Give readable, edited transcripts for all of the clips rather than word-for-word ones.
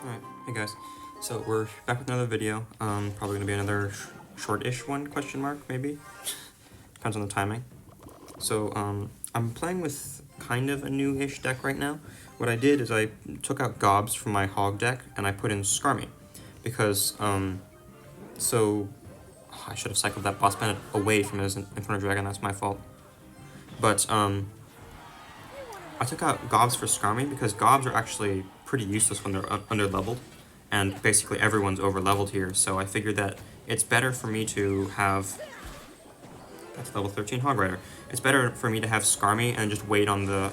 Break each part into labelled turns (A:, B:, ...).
A: Alright, hey guys. So we're back with another video. Probably gonna be another short-ish one, question mark, maybe? Depends on the timing. So, I'm playing with kind of a new-ish deck right now. What I did is I took out Gobs from my Hog deck, and I put in Skarmy. Because, I should have cycled that Boss Bandit away from his Inferno Dragon, that's my fault. But, I took out Gobs for Skarmy because Gobs are actually pretty useless when they're under-leveled, and basically everyone's over-leveled here, so I figured that it's better for me to have... That's level 13 Hog Rider. It's better for me to have Skarmy and just wait on the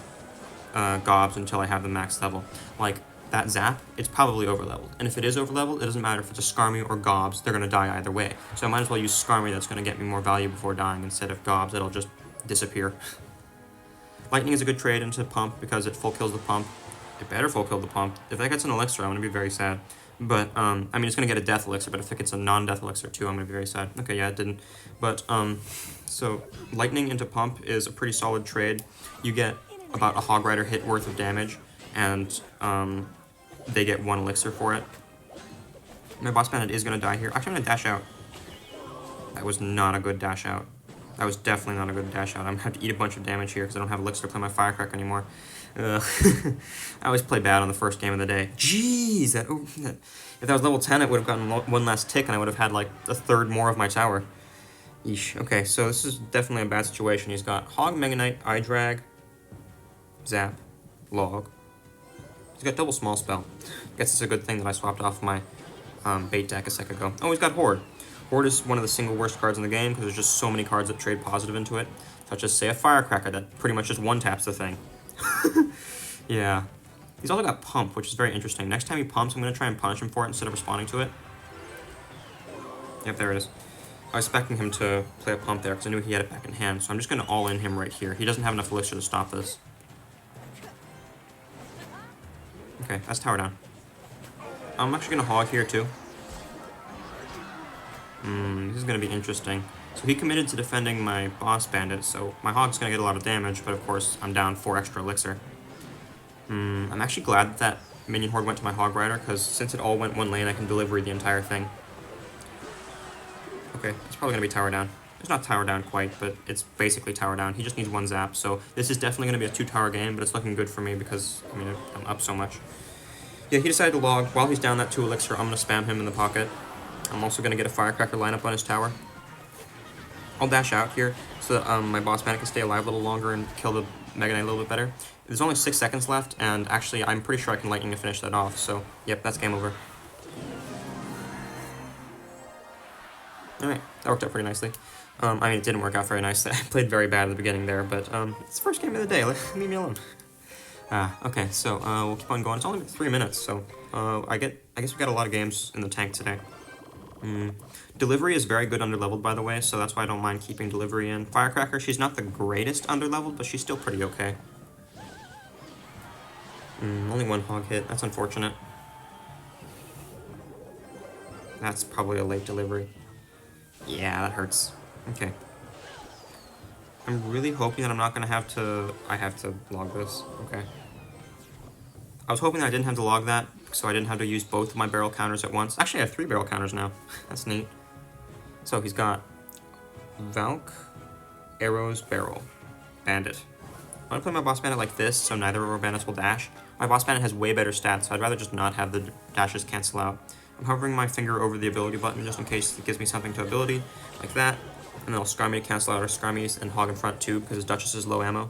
A: Gobs until I have the max level. Like, that Zap, it's probably over-leveled, and if it is over-leveled, it doesn't matter if it's a Skarmy or Gobs, they're going to die either way. So I might as well use Skarmy that's going to get me more value before dying instead of Gobs that'll just disappear. Lightning is a good trade into Pump because it full kills the Pump. It better full kill the Pump. If that gets an Elixir, I'm going to be very sad. But, I mean, it's going to get a Death Elixir, but if it gets a non-Death Elixir too, I'm going to be very sad. Okay, yeah, it didn't. But, so, Lightning into Pump is a pretty solid trade. You get about a Hog Rider hit worth of damage, and, they get 1 Elixir for it. My Boss Bandit is going to die here. Actually, I'm going to dash out. That was not a good dash out. That was definitely not a good dash out. I'm going to have to eat a bunch of damage here because I don't have Elixir to play my Firecracker anymore. I always play bad on the first game of the day. Jeez! If that was level 10, it would have gotten one last tick and I would have had like a third more of my tower. Yeesh. Okay, so this is definitely a bad situation. He's got Hog, Mega Knight, Eye Drag, Zap, Log. He's got double Small Spell. Guess it's a good thing that I swapped off my bait deck a sec ago. Oh, he's got Horde. Horde is one of the single worst cards in the game because there's just so many cards that trade positive into it, such as, say, a Firecracker that pretty much just one-taps the thing. Yeah. He's also got Pump, which is very interesting. Next time he pumps, I'm going to try and punish him for it instead of responding to it. Yep, there it is. I was expecting him to play a Pump there because I knew he had it back in hand, so I'm just going to all-in him right here. He doesn't have enough Elixir to stop this. Okay, that's tower down. I'm actually going to Hog here, too. This is going to be interesting. So he committed to defending my Boss Bandit, so my Hog's going to get a lot of damage, but of course I'm down 4 extra Elixir. I'm actually glad that that Minion Horde went to my Hog Rider, because since it all went one lane, I can delivery the entire thing. Okay, it's probably going to be tower down. It's not tower down quite, but it's basically tower down. He just needs 1 Zap, so this is definitely going to be a 2-tower game, but it's looking good for me because, I mean, I'm up so much. Yeah, he decided to log. While he's down that 2 Elixir, I'm going to spam him in the pocket. I'm also going to get a Firecracker lineup on his tower. I'll dash out here so that my Boss Bandit can stay alive a little longer and kill the Mega Knight a little bit better. There's only 6 seconds left, and actually I'm pretty sure I can Lightning to finish that off, so yep, that's game over. Alright, that worked out pretty nicely. I mean, it didn't work out very nicely. I played very bad at the beginning there, but it's the first game of the day. Leave me alone. Okay, so we'll keep on going. It's only been 3 minutes, so I guess we got a lot of games in the tank today. Delivery is very good underleveled, by the way, so that's why I don't mind keeping Delivery in. Firecracker, she's not the greatest underleveled, but she's still pretty okay. Only 1 Hog hit. That's unfortunate. That's probably a late delivery. Yeah, that hurts. Okay. I'm really hoping that I'm not going to have to... I have to log this. Okay. I was hoping that I didn't have to log that, so I didn't have to use both of my barrel counters at once. Actually, I have 3 barrel counters now. That's neat. So he's got Valk, Arrows, Barrel, Bandit. I'm going to play my Boss Bandit like this, so neither of our bandits will dash. My Boss Bandit has way better stats, so I'd rather just not have the dashes cancel out. I'm hovering my finger over the ability button just in case it gives me something to ability, like that. And then I'll Skarmy to cancel out our Skarmies and Hog in front too, because his Duchess is low ammo.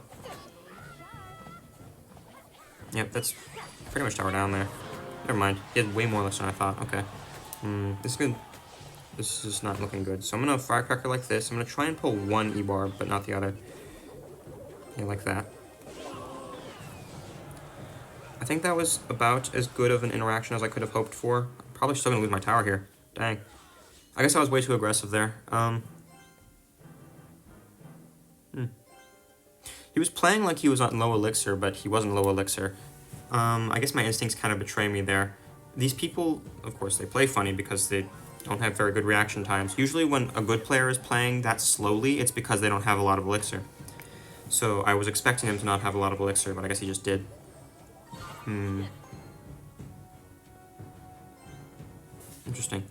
A: Yep, that's pretty much tower down there. Never mind. He had way more Elixir than I thought. Okay. This is good. This is not looking good. So I'm going to Firecracker like this. I'm going to try and pull 1 E-bar, but not the other. Yeah, like that. I think that was about as good of an interaction as I could have hoped for. I'm probably still going to lose my tower here. Dang. I guess I was way too aggressive there. He was playing like he was on low Elixir, but he wasn't low Elixir. I guess my instincts kind of betray me there. These people, of course, they play funny because they don't have very good reaction times. Usually when a good player is playing that slowly, it's because they don't have a lot of Elixir. So I was expecting him to not have a lot of Elixir, but I guess he just did. Interesting.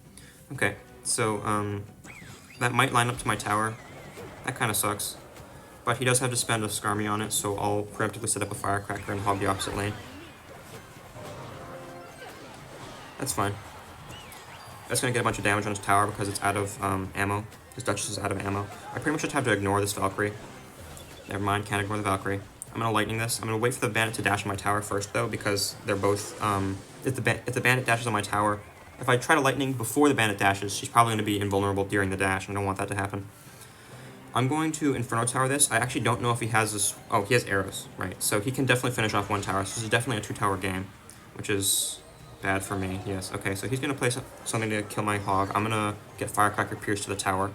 A: Okay, so, that might line up to my tower. That kind of sucks. But he does have to spend a Skarmy on it, so I'll preemptively set up a Firecracker and hog the opposite lane. That's fine. That's going to get a bunch of damage on his tower because it's out of ammo. His Duchess is out of ammo. I pretty much just have to ignore this Valkyrie. Never mind, can't ignore the Valkyrie. I'm going to lightning this. I'm going to wait for the bandit to dash on my tower first, though, because they're both... if the bandit dashes on my tower, if I try to lightning before the bandit dashes, she's probably going to be invulnerable during the dash, and I don't want that to happen. I'm going to Inferno Tower this. I actually don't know if he has this... Oh, he has arrows, right. So he can definitely finish off one tower. So this is definitely a 2-tower game, which is bad for me. Yes, okay. So he's going to play something to kill my hog. I'm going to get Firecracker pierced to the tower.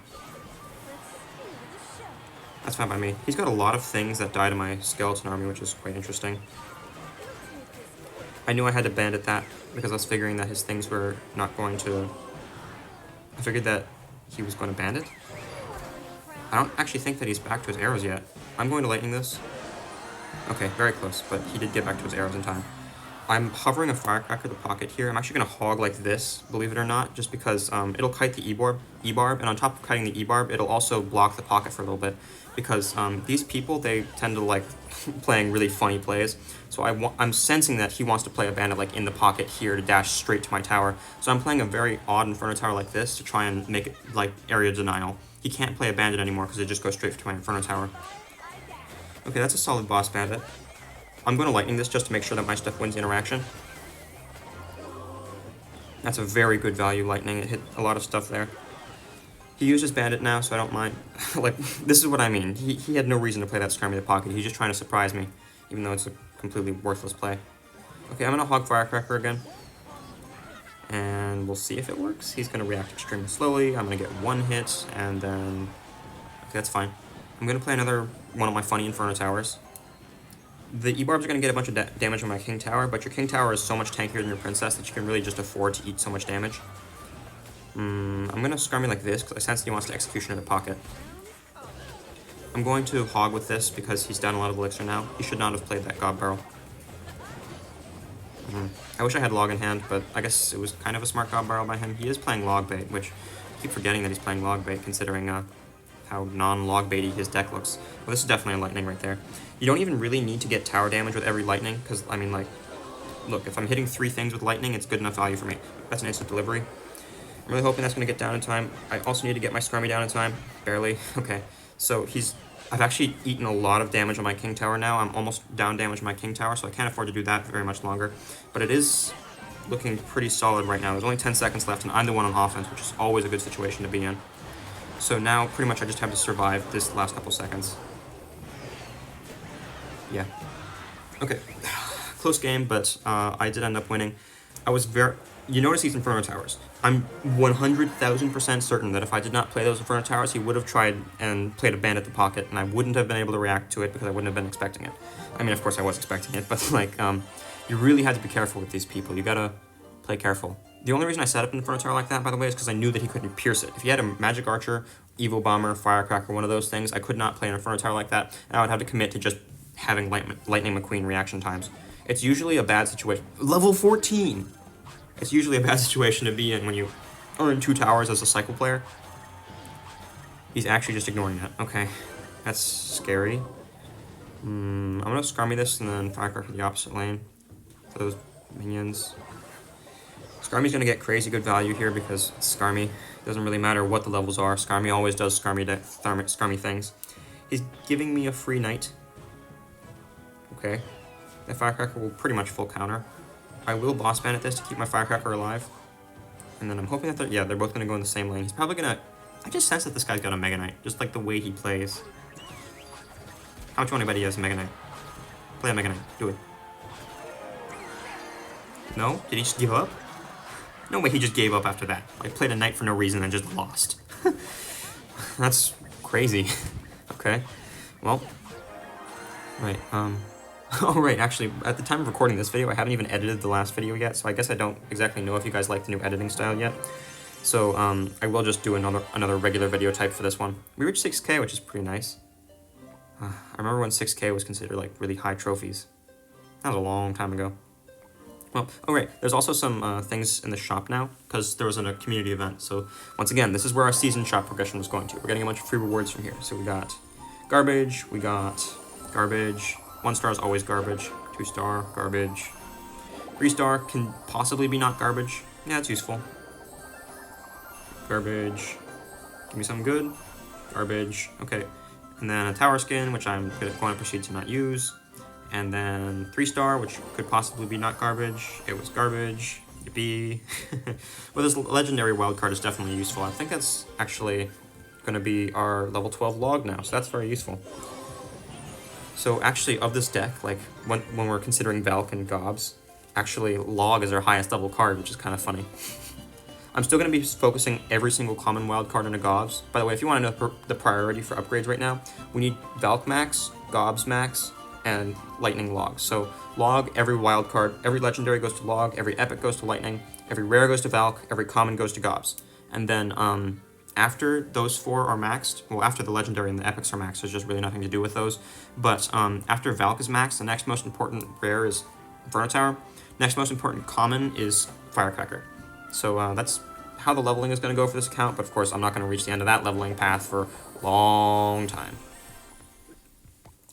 A: That's fine by me. He's got a lot of things that die to my skeleton army, which is quite interesting. I knew I had to bandit that because I was figuring that his things were not going to... I figured that he was going to bandit. I don't actually think that he's back to his arrows yet. I'm going to lightning this. Okay, very close, but he did get back to his arrows in time. I'm hovering a Firecracker to the pocket here. I'm actually going to hog like this, believe it or not, just because it'll kite the E-barb, and on top of kiting the E-barb, it'll also block the pocket for a little bit, because these people, they tend to like playing really funny plays. So I'm sensing that he wants to play a bandit like in the pocket here to dash straight to my tower. So I'm playing a very odd Inferno Tower like this to try and make it like area denial. He can't play a bandit anymore because it just goes straight to my Inferno Tower. Okay, that's a solid boss bandit. I'm going to lightning this just to make sure that my stuff wins the interaction. That's a very good value lightning. It hit a lot of stuff there. He used his bandit now, so I don't mind. Like, this is what I mean. He had no reason to play that Skarmy in the pocket. He's just trying to surprise me, even though it's a completely worthless play. Okay, I'm going to hog Firecracker again. And we'll see if it works. He's going to react extremely slowly. I'm going to get one hit, and then... Okay, that's fine. I'm going to play another one of my funny Inferno Towers. The E-barbs are going to get a bunch of damage on my King Tower, but your King Tower is so much tankier than your Princess that you can really just afford to eat so much damage. I'm going to Skarmy like this, because I sense he wants to Execution in the pocket. I'm going to hog with this, because he's down a lot of elixir now. He should not have played that God Barrel. I wish I had Log in hand, but I guess it was kind of a smart God Barrel by him. He is playing Log Bait, which I keep forgetting that he's playing Log Bait, considering how non-Log Baity his deck looks. Well, this is definitely a Lightning right there. You don't even really need to get tower damage with every Lightning, because, I mean, like, look, if I'm hitting 3 things with Lightning, it's good enough value for me. That's an instant delivery. I'm really hoping that's going to get down in time. I also need to get my Skarmy down in time. Barely. Okay. So I've actually eaten a lot of damage on my King Tower now. I'm almost down damage on my King Tower, so I can't afford to do that very much longer. But it is looking pretty solid right now. There's only 10 seconds left, and I'm the one on offense, which is always a good situation to be in. So now, pretty much, I just have to survive this last couple seconds. Yeah. Okay. Close game, but I did end up winning. I was very... You notice these Inferno Towers. I'm 100,000% certain that if I did not play those Inferno Towers, he would have tried and played a bandit the pocket, and I wouldn't have been able to react to it because I wouldn't have been expecting it. I mean, of course I was expecting it, but, like, you really had to be careful with these people. You gotta play careful. The only reason I set up an Inferno Tower like that, by the way, is because I knew that he couldn't pierce it. If he had a Magic Archer, Evo Bomber, Firecracker, one of those things, I could not play an Inferno Tower like that, and I would have to commit to just having Lightning McQueen reaction times. It's usually a bad situation. Level 14! It's usually a bad situation to be in when you earn 2 towers as a cycle player. He's actually just ignoring that. Okay, that's scary. I'm gonna Skarmy this and then Firecracker the opposite lane for those minions. Skarmy's gonna get crazy good value here because it's Skarmy. It doesn't really matter what the levels are. Skarmy always does Skarmy things. He's giving me a free knight. Okay, that Firecracker will pretty much full counter. I will boss bandit this to keep my Firecracker alive. And then I'm hoping that they're both going to go in the same lane. He's probably going to... I just sense that this guy's got a Mega Knight, just like the way he plays. How much money bet he has a Mega Knight? Play a Mega Knight. Do it. No? Did he just give up? No way he just gave up after that. Like, played a Knight for no reason and just lost. That's crazy. Okay. Well. Right, Alright, actually, at the time of recording this video, I haven't even edited the last video yet, so I guess I don't exactly know if you guys like the new editing style yet. So, I will just do another regular video type for this one. We reached 6K, which is pretty nice. I remember when 6K was considered, like, really high trophies. That was a long time ago. Well, oh right, there's also some things in the shop now, because there was a community event. So once again, this is where our season shop progression was going to. We're getting a bunch of free rewards from here. So we got garbage, we got garbage, 1 star is always garbage, 2 star, garbage, 3 star can possibly be not garbage. Yeah, it's useful. Garbage, give me something good, garbage, okay. And then a tower skin, which I'm going to proceed to not use. And then 3 star, which could possibly be not garbage. It was garbage. Yippee. Well, this legendary wildcard is definitely useful. I think that's actually going to be our level 12 log now, so that's very useful. So actually, of this deck, like when we're considering Valk and Gobs, actually log is our highest level card, which is kind of funny. I'm still going to be focusing every single common wild card into Gobs. By the way, if you want to know the priority for upgrades right now, we need Valk max, Gobs max, and lightning log. So log, every wild card, every legendary goes to log, every epic goes to lightning, every rare goes to Valk, every common goes to Gobs. And then after those 4 are maxed, well, after the legendary and the epics are maxed, there's just really nothing to do with those. But after Valk is maxed, the next most important rare is Inferno Tower. Next most important common is Firecracker. So that's how the leveling is going to go for this account, but of course I'm not going to reach the end of that leveling path for a long time.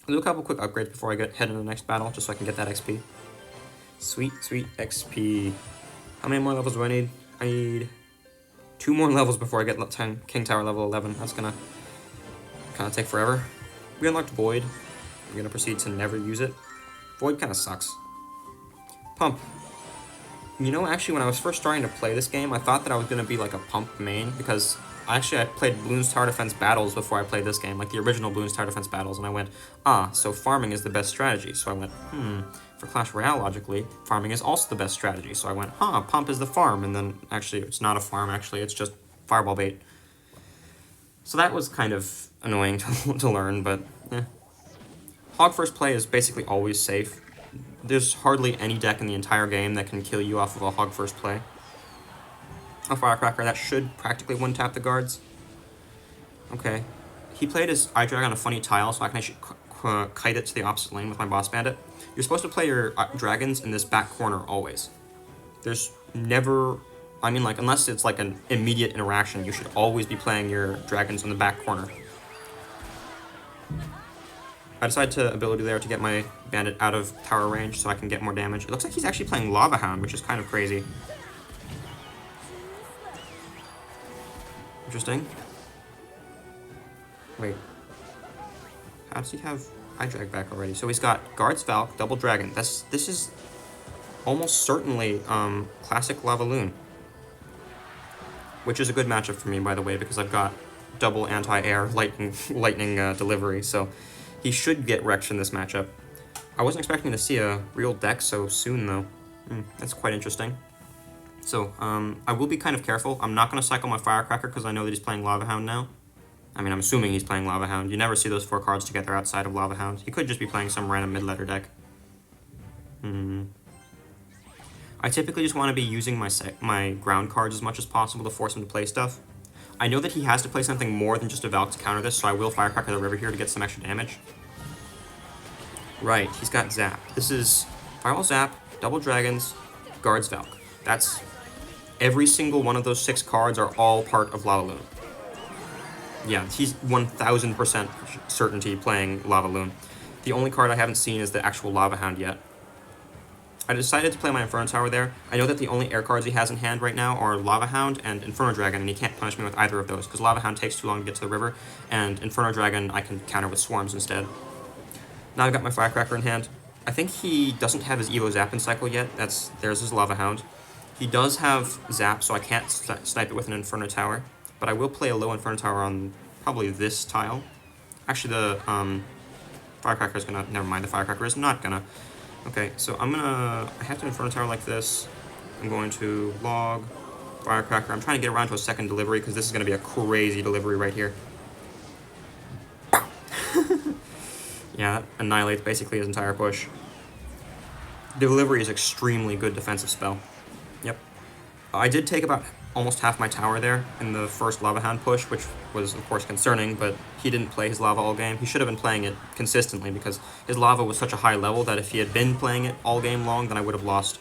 A: I'll do a couple quick upgrades before I head into the next battle, just so I can get that XP. Sweet, sweet XP. How many more levels do I need? I need 2 more levels before I get King Tower level 11. That's gonna kind of take forever. We unlocked Void. I'm gonna proceed to never use it. Void kind of sucks. Pump. You know, actually, when I was first starting to play this game, I thought that I was gonna be like a pump main, because I played Bloons Tower Defense Battles before I played this game, like the original Bloons Tower Defense Battles, and I went, so farming is the best strategy. So I went, for Clash Royale, logically, farming is also the best strategy. So I went, pump is the farm, and then actually it's not a farm, actually, it's just fireball bait. So that was kind of annoying to learn, but Hog first play is basically always safe. There's hardly any deck in the entire game that can kill you off of a Hog first play. A Firecracker, that should practically one-tap the guards. Okay. He played his iDrag on a funny tile, so I can actually kite it to the opposite lane with my Boss Bandit. You're supposed to play your dragons in this back corner always. There's never... I mean, like, unless it's like an immediate interaction, you should always be playing your dragons in the back corner. I decided to ability there to get my bandit out of tower range so I can get more damage. It looks like he's actually playing Lava Hound, which is kind of crazy. Interesting. Wait. How does he have iDrag back already? So he's got Guards Valk, Double Dragon. This is almost certainly classic Lava Loon. Which is a good matchup for me, by the way, because I've got double anti-air lightning delivery, so he should get wrecked in this matchup. I wasn't expecting to see a real deck so soon, though. That's quite interesting. So, I will be kind of careful. I'm not going to cycle my Firecracker because I know that he's playing Lava Hound now. I mean, I'm assuming he's playing Lava Hound. You never see those 4 cards together outside of Lava Hound. He could just be playing some random mid-ladder deck. I typically just want to be using my ground cards as much as possible to force him to play stuff. I know that he has to play something more than just a Valk to counter this, so I will Firecracker the river here to get some extra damage. Right, he's got Zap. This is Fireball Zap, Double Dragons, Guards Valk. That's... every single one of those 6 cards are all part of Lava Loon. Yeah, he's 1000% certainty playing Lava Loon. The only card I haven't seen is the actual Lava Hound yet. I decided to play my Inferno Tower there. I know that the only air cards he has in hand right now are Lava Hound and Inferno Dragon, and he can't punish me with either of those, because Lava Hound takes too long to get to the river, and Inferno Dragon I can counter with Swarms instead. Now I've got my Firecracker in hand. I think he doesn't have his Evo Zap in cycle yet. There's his Lava Hound. He does have Zap, so I can't snipe it with an Inferno Tower, but I will play a low Inferno Tower on probably this tile. Actually, the Firecracker is gonna... never mind, the Firecracker is not gonna... Okay, so I have to Inferno Tower like this. I'm going to log, Firecracker. I'm trying to get around to a second delivery because this is going to be a crazy delivery right here. Yeah, that annihilates basically his entire push. Delivery is extremely good defensive spell. Yep. I did take about almost half my tower there in the first Lava Hound push, which was, of course, concerning, but he didn't play his Lava all game. He should have been playing it consistently because his Lava was such a high level that if he had been playing it all game long, then I would have lost.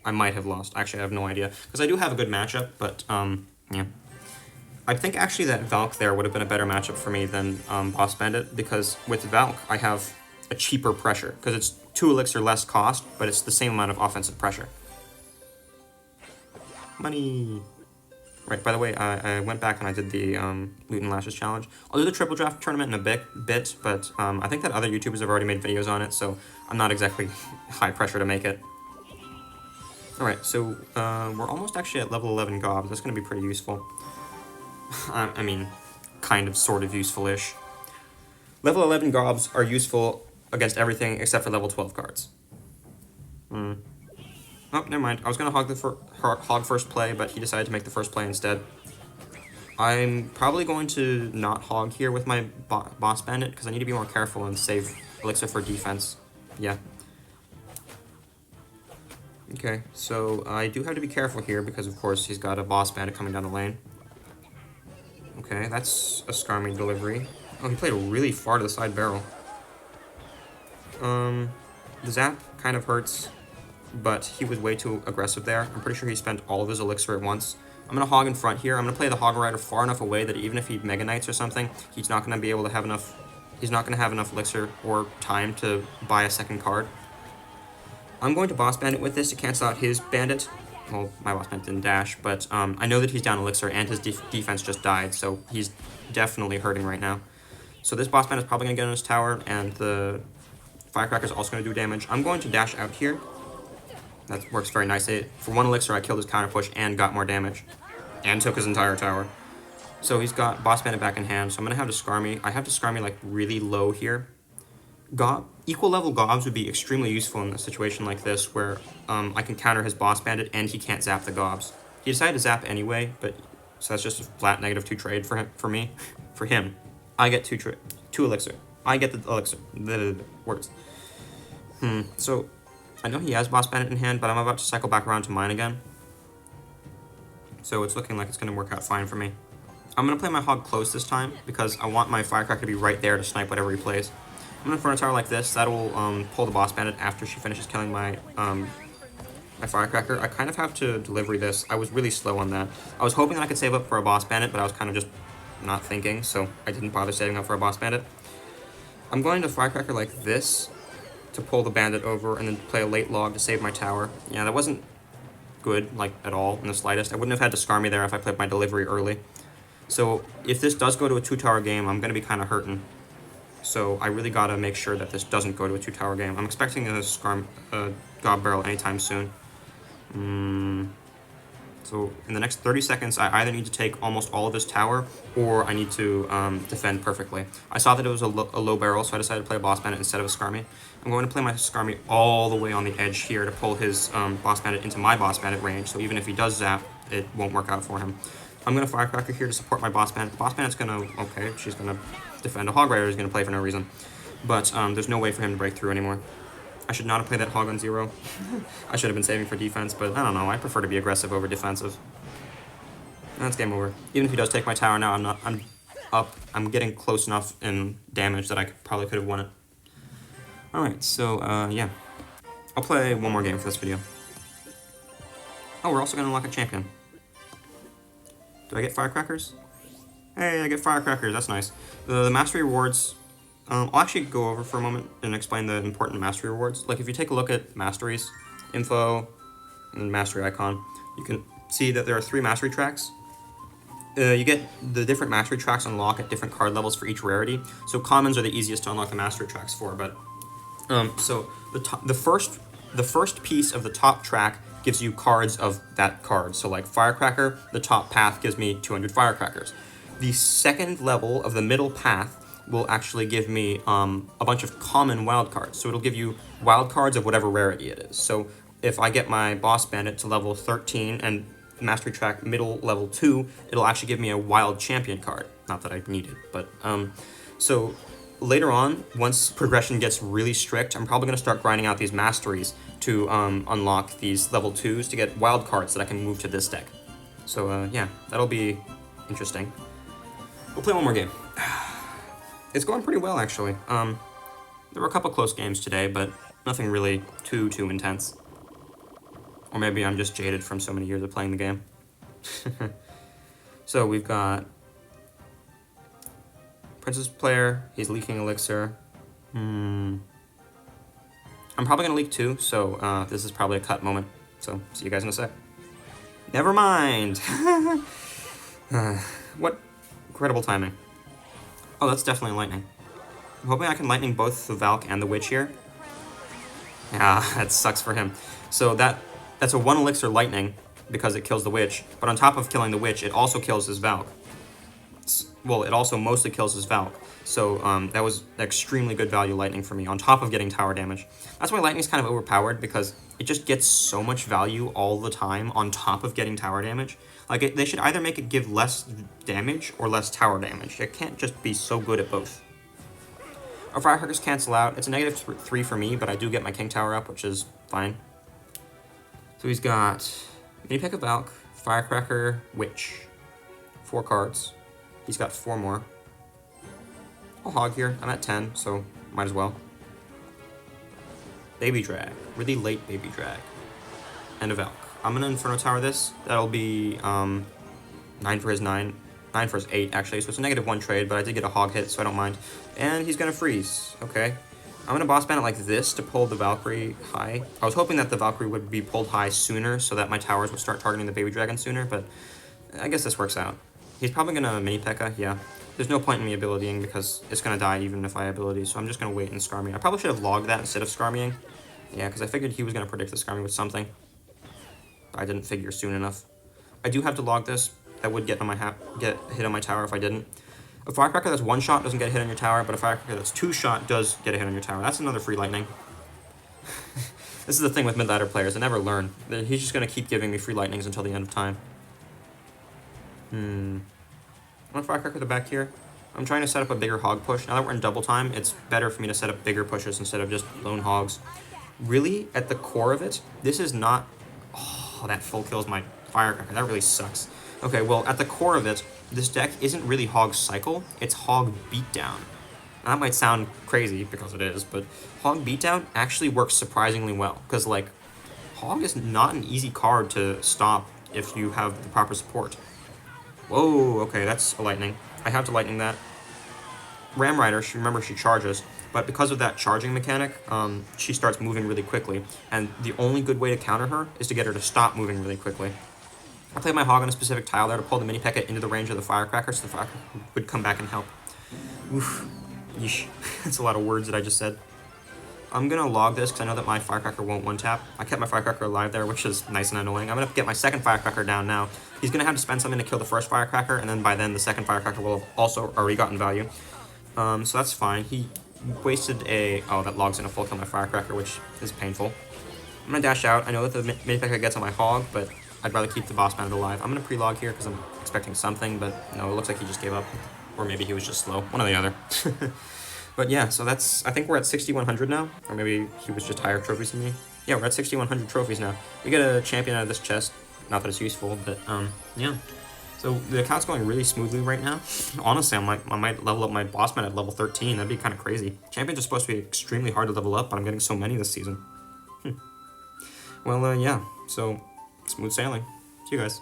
A: I might have lost. Actually, I have no idea. Because I do have a good matchup, but, yeah. I think actually that Valk there would have been a better matchup for me than Boss Bandit, because with Valk, I have a cheaper pressure, because it's 2 elixir less cost, but it's the same amount of offensive pressure. Money! Right, by the way, I went back and I did the Loot and Lashes challenge. I'll do the Triple Draft tournament in a bit, but I think that other YouTubers have already made videos on it, so I'm not exactly high pressure to make it. Alright, so we're almost actually at level 11 Gobs. That's going to be pretty useful. I mean, kind of, sort of useful-ish. Level 11 Gobs are useful against everything except for level 12 cards. Oh, never mind. I was going to hog first play, but he decided to make the first play instead. I'm probably going to not hog here with my Boss Bandit, because I need to be more careful and save elixir for defense. Yeah. Okay, so I do have to be careful here, because of course he's got a Boss Bandit coming down the lane. Okay, that's a Skarmy delivery. Oh, he played really far to the side barrel. The zap kind of hurts, but he was way too aggressive there. I'm pretty sure he spent all of his elixir at once. I'm going to hog in front here. I'm going to play the Hog Rider far enough away that even if he Mega Knights or something, he's not going to be able to have enough... He's not going to have enough elixir or time to buy a second card. I'm going to Boss Bandit with this to cancel out his Bandit. Well, my Boss Bandit didn't dash, but I know that he's down elixir and his defense just died, so he's definitely hurting right now. So this Boss Bandit is probably going to get on his tower, and the Firecracker is also going to do damage. I'm going to dash out here. That works very nicely. For 1 elixir, I killed his counter push and got more damage. And took his entire tower. So he's got Boss Bandit back in hand, so I'm going to have to Skarmy. I have to Skarmy, like, really low here. Equal level Gobs would be extremely useful in a situation like this, where I can counter his Boss Bandit and he can't zap the Gobs. He decided to zap anyway, but so that's just a flat -2 trade for me. For him. I get 2 elixir. I get the elixir. The words. So... I know he has Boss Bandit in hand, but I'm about to cycle back around to mine again. So it's looking like it's going to work out fine for me. I'm going to play my Hog close this time, because I want my Firecracker to be right there to snipe whatever he plays. I'm going to front a tower like this. That will pull the Boss Bandit after she finishes killing my my Firecracker. I kind of have to delivery this. I was really slow on that. I was hoping that I could save up for a Boss Bandit, but I was kind of just not thinking, so I didn't bother saving up for a Boss Bandit. I'm going to Firecracker like this to pull the Bandit over and then play a late log to save my tower. Yeah, that wasn't good, like, at all, in the slightest. I wouldn't have had to Skarmy there if I played my delivery early. So, if this does go to a 2-tower game, I'm going to be kind of hurting. So, I really got to make sure that this doesn't go to a 2-tower game. I'm expecting a Gob Barrel anytime soon. So, in the next 30 seconds, I either need to take almost all of this tower, or I need to defend perfectly. I saw that it was a low barrel, so I decided to play a Boss Bandit instead of a Skarmy. I'm going to play my Skarmy all the way on the edge here to pull his Boss Bandit into my Boss Bandit range, so even if he does zap, it won't work out for him. I'm going to Firecracker here to support my Boss Bandit. The Boss Bandit's going to... Okay, she's going to defend. A Hog Rider is going to play for no reason. But there's no way for him to break through anymore. I should not have played that Hog on 0. I should have been saving for defense, but I don't know. I prefer to be aggressive over defensive. That's game over. Even if he does take my tower now, I'm getting close enough in damage that I probably could have won it. Alright, so, yeah. I'll play one more game for this video. Oh, we're also going to unlock a champion. Do I get Firecrackers? Hey, I get Firecrackers. That's nice. The mastery rewards... I'll actually go over for a moment and explain the important mastery rewards. Like, if you take a look at masteries, info, and mastery icon, you can see that there are 3 mastery tracks. You get the different mastery tracks unlock at different card levels for each rarity. So commons are the easiest to unlock the mastery tracks for, but... so, the first piece of the top track gives you cards of that card. So, like, Firecracker, the top path gives me 200 Firecrackers. The second level of the middle path will actually give me a bunch of common wild cards. So it'll give you wild cards of whatever rarity it is. So if I get my Boss Bandit to level 13 and Mastery Track middle level 2, it'll actually give me a wild champion card. Not that I need it, but so later on, once progression gets really strict, I'm probably going to start grinding out these masteries to unlock these level 2s to get wild cards that I can move to this deck. So yeah, that'll be interesting. We'll play one more game. It's going pretty well, actually. There were a couple close games today, but nothing really too intense. Or maybe I'm just jaded from so many years of playing the game. So we've got Princess player, he's leaking elixir. I'm probably gonna leak too, so this is probably a cut moment. So see you guys in a sec. Never mind. What incredible timing. Oh, that's definitely lightning. I'm hoping I can lightning both the Valk and the Witch here. Ah, that sucks for him. So that's a 1 elixir lightning because it kills the Witch, but on top of killing the Witch, it also kills his Valk. Well, it also mostly kills his Valk. So that was extremely good value lightning for me, on top of getting tower damage. That's why lightning's kind of overpowered, because it just gets so much value all the time on top of getting tower damage. Like, they should either make it give less damage or less tower damage. It can't just be so good at both. Our firecrackers cancel out. It's a -3 for me, but I do get my king tower up, which is fine. So he's got Mini P.E.K.K.A. Valk, Firecracker, Witch. 4 cards. He's got 4 more. I'll hog here. I'm at 10, so might as well. Baby Drag. Really late Baby Drag. And a Valk. I'm gonna Inferno Tower this. That'll be 9 for his 9. 9 for his 8, actually, so it's a -1 trade, but I did get a hog hit, so I don't mind. And he's gonna freeze. Okay. I'm gonna boss ban it like this to pull the Valkyrie high. I was hoping that the Valkyrie would be pulled high sooner so that my towers would start targeting the Baby Dragon sooner, but I guess this works out. He's probably gonna Mini P.E.K.K.A., yeah. There's no point in me abilitying because it's gonna die even if I ability, so I'm just gonna wait and Skarmy. I probably should have logged that instead of Skarmying. Yeah, because I figured he was gonna predict the Skarmy with something. I didn't figure soon enough. I do have to log this. That would get on my get hit on my tower if I didn't. A firecracker that's 1 shot doesn't get hit on your tower, but a firecracker that's 2 shot does get a hit on your tower. That's another free lightning. This is the thing with mid-ladder players. They never learn. He's just going to keep giving me free lightnings until the end of time. I'm going to firecracker the back here. I'm trying to set up a bigger hog push. Now that we're in double time, it's better for me to set up bigger pushes instead of just lone hogs. Really, at the core of it, this is not... Oh, that full kills my firecracker. That really sucks. Okay, well, at the core of it, this deck isn't really Hog Cycle, it's Hog Beatdown. Now, that might sound crazy, because it is, but Hog Beatdown actually works surprisingly well, because, like, Hog is not an easy card to stop if you have the proper support. Whoa, okay, that's a lightning. I have to lightning that. Ram Rider, remember, she charges, but because of that charging mechanic, she starts moving really quickly, and the only good way to counter her is to get her to stop moving really quickly. I played my hog on a specific tile there to pull the Mini P.E.K.K.A. into the range of the firecracker, so the firecracker would come back and help. Oof. Yeesh. That's a lot of words that I just said. I'm going to log this because I know that my firecracker won't one-tap. I kept my firecracker alive there, which is nice and annoying. I'm going to get my second firecracker down now. He's going to have to spend something to kill the first firecracker, and then by then the second firecracker will have also already gotten value. So that's fine. He wasted a... Oh, that log's going to full kill my firecracker, which is painful. I'm going to dash out. I know that the Mini P.E.K.K.A. gets on my hog, but... I'd rather keep the boss bandit alive. I'm going to pre-log here because I'm expecting something, but no, it looks like he just gave up. Or maybe he was just slow. One or the other. But yeah, so that's... I think we're at 6,100 now. Or maybe he was just higher trophies than me. Yeah, we're at 6,100 trophies now. We get a champion out of this chest. Not that it's useful, but yeah. So the account's going really smoothly right now. Honestly, I might level up my boss man at level 13. That'd be kind of crazy. Champions are supposed to be extremely hard to level up, but I'm getting so many this season. Well, yeah. So... smooth sailing. See you guys.